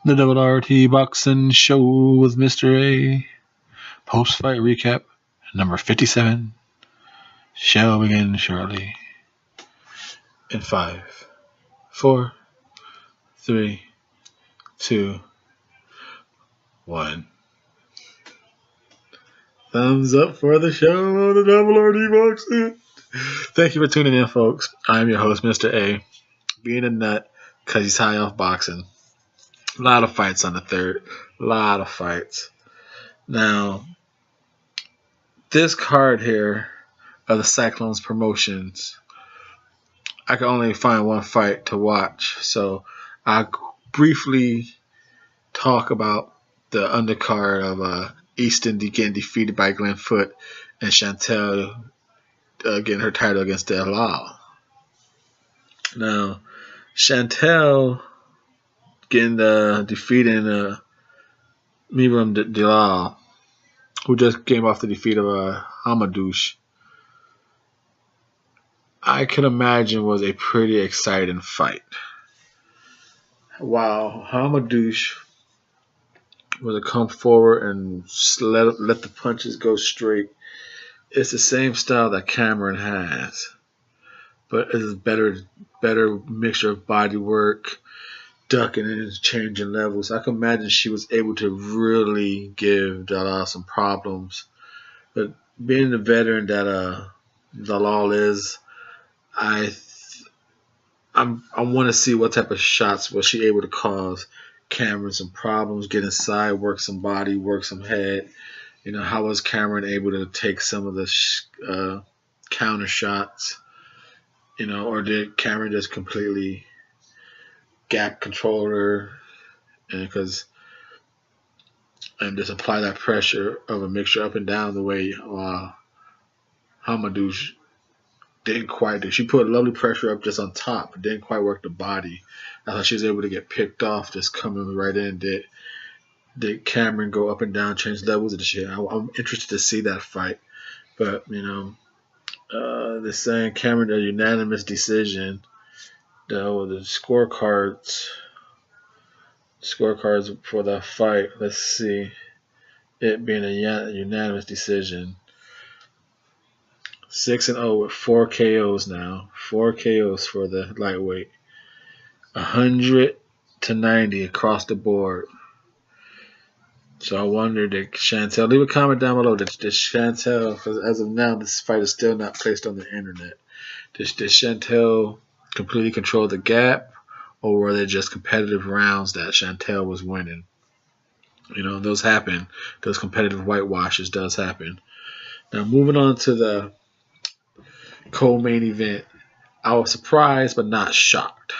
The Double RT Boxing Show with Mr.A. Post-fight recap number 57 shall begin shortly. In 5, 4, 3, 2, 1. Thumbs up for the show, the Double RT Boxing. Thank you for tuning in, folks. I'm your host, Mr.A. Being a nut because he's high off boxing. A lot of fights on the third. A lot of fights. Now, this card here of the Cyclones promotions, I could only find one fight to watch. So I'll briefly talk about the undercard of Easton getting defeated by Glenn Foote and Chantel getting her title against Delal. Now, Chantel getting defeating Miram Delal, who just came off the defeat of Hamadouche, I can imagine was a pretty exciting fight. While Hamadouche was to come forward and let the punches go straight, it's the same style that Cameron has, but it's a better mixture of body work, ducking and changing levels. I can imagine she was able to really give Dalal some problems. But being the veteran that Dalal is, I want to see what type of shots was she able to cause Cameron some problems, get inside, work some body, work some head. You know, how was Cameron able to take some of the counter shots? You know, or did Cameron just completely gap control her and just apply that pressure of a mixture up and down the way Hamadouche didn't quite do. She put lovely pressure up just on top, but didn't quite work the body. That's how she was able to get picked off, just coming right in. Did Cameron go up and down, change levels of the shit? I'm interested to see that fight. But, you know, they're saying Cameron a unanimous decision. The scorecards for that fight, let's see. It being a unanimous decision. 6-0 with 4 KOs now. 4 KOs for the lightweight. 100-90 across the board. So I wonder, did Chantel, leave a comment down below, did Chantel, because as of now this fight is still not placed on the internet, did Chantel completely control the gap, or were they just competitive rounds that Chantel was winning? You know, those happen. Those competitive whitewashes does happen. Now, moving on to the co-main event, I was surprised but not shocked.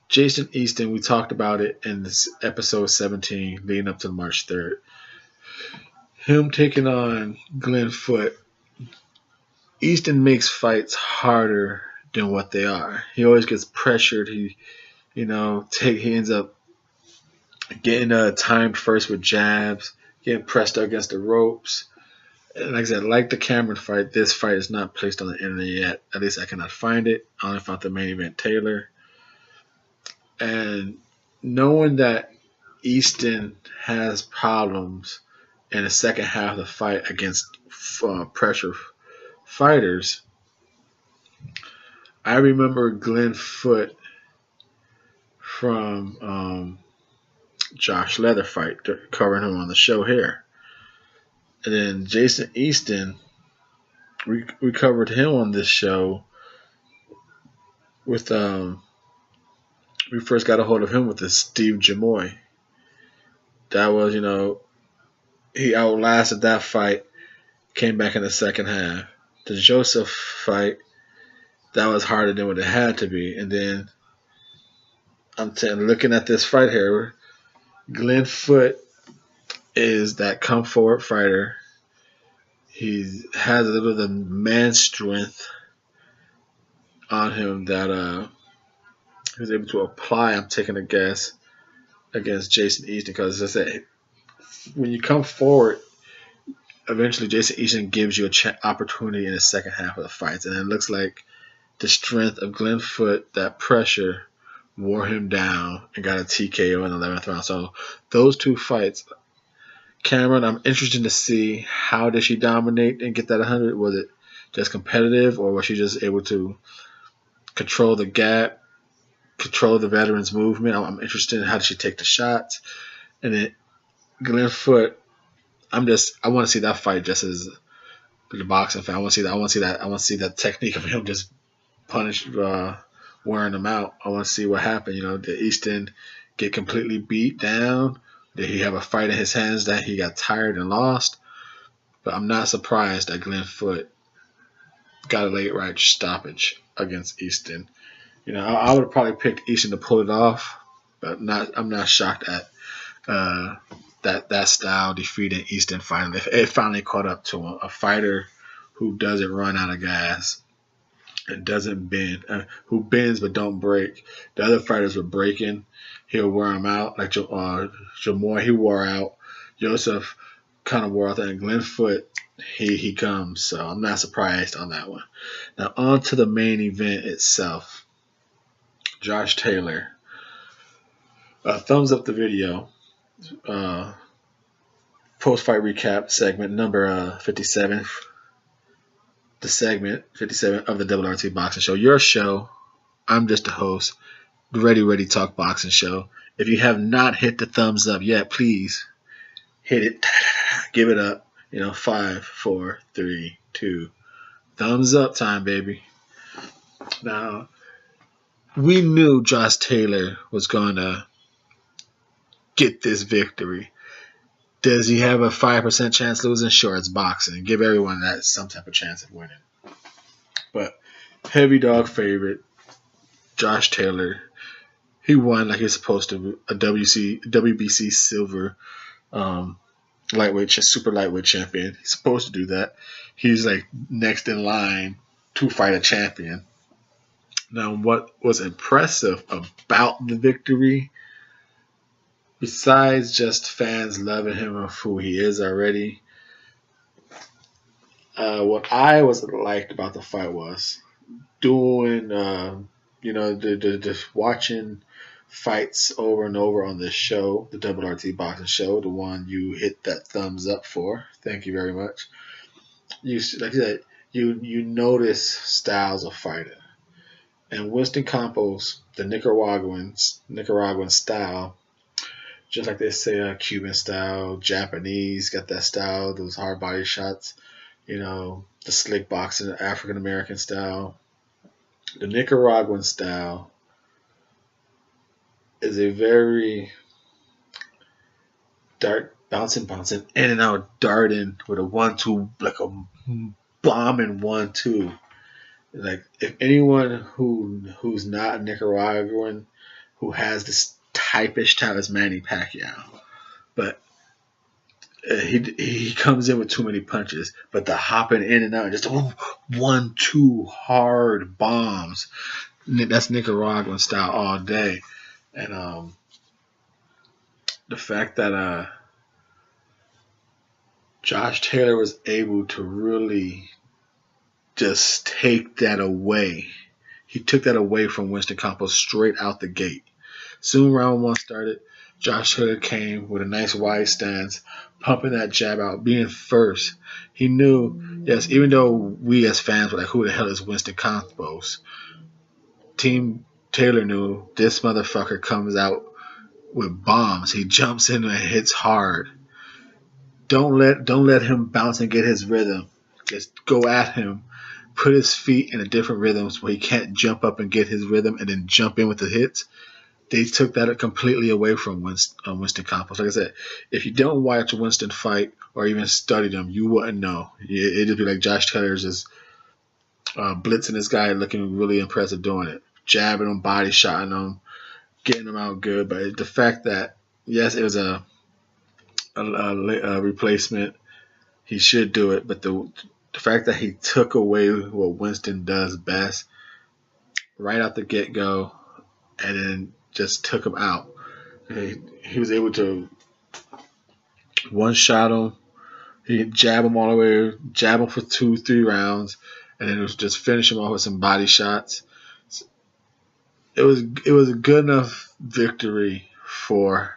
Jason Easton, we talked about it in this episode 17 leading up to March 3rd. Him taking on Glenn Foote. Easton makes fights harder than what they are. He always gets pressured. He ends up getting timed first with jabs, getting pressed against the ropes. And like I said, like the Cameron fight, this fight is not placed on the internet yet. At least I cannot find it. I only found the main event Taylor. And knowing that Easton has problems in the second half of the fight against pressure fighters, I remember Glenn Foote from Josh Leather fight, covering him on the show here. And then Jason Easton, we covered him on this show with we first got a hold of him with this Steve Jamoy. That was, he outlasted that fight, came back in the second half. The Joseph fight, that was harder than what it had to be. And then looking at this fight here, Glenn Foote is that come forward fighter. He has a little of the man strength on him that he was able to apply, I'm taking a guess, against Jason Easton. Because as I said, when you come forward, eventually Jason Easton gives you an opportunity in the second half of the fights. And it looks like the strength of Glenn Foote, that pressure, wore him down, and got a TKO in the 11th round. So those two fights, Cameron, I'm interested to see how did she dominate and get that 100. Was it just competitive, or was she just able to control the gap, control the veterans' movement? I'm interested in how did she take the shots. And then Glenn Foote, I want to see that fight just as the boxing fan. I want to see that technique of him just punish, wearing them out. I want to see what happened. Did Easton get completely beat down? Did he have a fight in his hands that he got tired and lost? But I'm not surprised that Glenn Foote got a late right stoppage against Easton. I would have probably picked Easton to pull it off, but I'm not shocked at that style defeating Easton finally. It finally caught up to him. A fighter who doesn't run out of gas and doesn't bend, who bends but don't break. The other fighters were breaking. He'll wear them out. Like Jamor, he wore out. Joseph kind of wore out. And Glenn Foote, he comes. So I'm not surprised on that one. Now on to the main event itself. Josh Taylor. Thumbs up the video. Post-fight recap segment number 57. The segment 57 of the RRT Boxing Show. Your show. I'm just a host. The Ready Talk Boxing Show. If you have not hit the thumbs up yet, please hit it. Give it up. 5, 4, 3, 2. Thumbs up time, baby. Now, we knew Josh Taylor was going to get this victory. Does he have a 5% chance losing? Sure, it's boxing. Give everyone that some type of chance of winning. But heavy dog favorite, Josh Taylor, he won like he's supposed to. A WBC silver super lightweight champion. He's supposed to do that. He's like next in line to fight a champion. Now, what was impressive about the victory, besides just fans loving him for who he is already, what I was liked about the fight was doing, watching fights over and over on this show, the RRT Boxing Show, the one you hit that thumbs up for. Thank you very much. Like I said, you notice styles of fighting. And Winston Campos, the Nicaraguan style, just like they say, Cuban style, Japanese, got that style, those hard body shots, the slick boxing, African American style. The Nicaraguan style is a very bouncing, in and out, darting with a 1-2, like a bombing 1-2. Like, if anyone who's not Nicaraguan who has this typish style is Manny Pacquiao, but he comes in with too many punches. But the hopping in and out, just 1-2 hard bombs. That's Nicaraguan style all day. And the fact that Josh Taylor was able to really just take that away. He took that away from Winston Campos straight out the gate. Soon round one started. Josh Taylor came with a nice wide stance, pumping that jab out, being first. He knew, yes, even though we as fans were like, who the hell is Winston Campos? Team Taylor knew this motherfucker comes out with bombs. He jumps in and hits hard. Don't let him bounce and get his rhythm. Just go at him. Put his feet in a different rhythm where he can't jump up and get his rhythm and then jump in with the hits. They took that completely away from Winston Campos. Like I said, if you don't watch Winston fight or even study them, you wouldn't know. It'd just be like Josh Taylor's just blitzing this guy, looking really impressive doing it. Jabbing him, body shotting him, getting him out good. But the fact that, yes, it was a replacement, he should do it. But the fact that he took away what Winston does best right out the get-go and then just took him out. He was able to one-shot him. He jab him all the way, jab him for 2-3 rounds, and then it was just finish him off with some body shots. it was a good enough victory for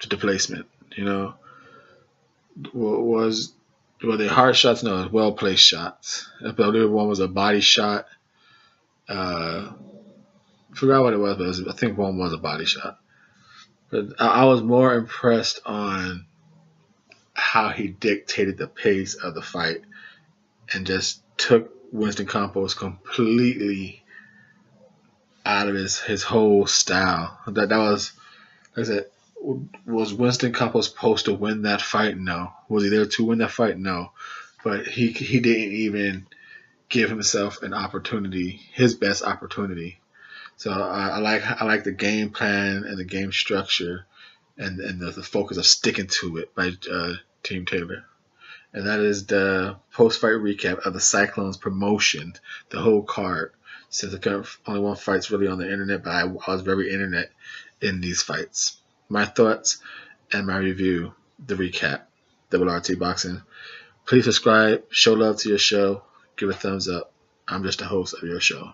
the placement. You know, were they hard shots? No, well placed shots. I believe one was a body shot. I forgot what it was, but I think one was a body shot. But I was more impressed on how he dictated the pace of the fight and just took Winston Campos completely out of his whole style. That was, like I said, was Winston Campos supposed to win that fight? No. Was he there to win that fight? No. But he didn't even give himself an opportunity, his best opportunity. So I like the game plan and the game structure and the focus of sticking to it by Team Taylor. And that is the post-fight recap of the Cyclones promotion, the whole card. Since only one fight's really on the internet, but I was very internet in these fights. My thoughts and my review, the recap, RT Boxing. Please subscribe, show love to your show, give a thumbs up. I'm just the host of your show.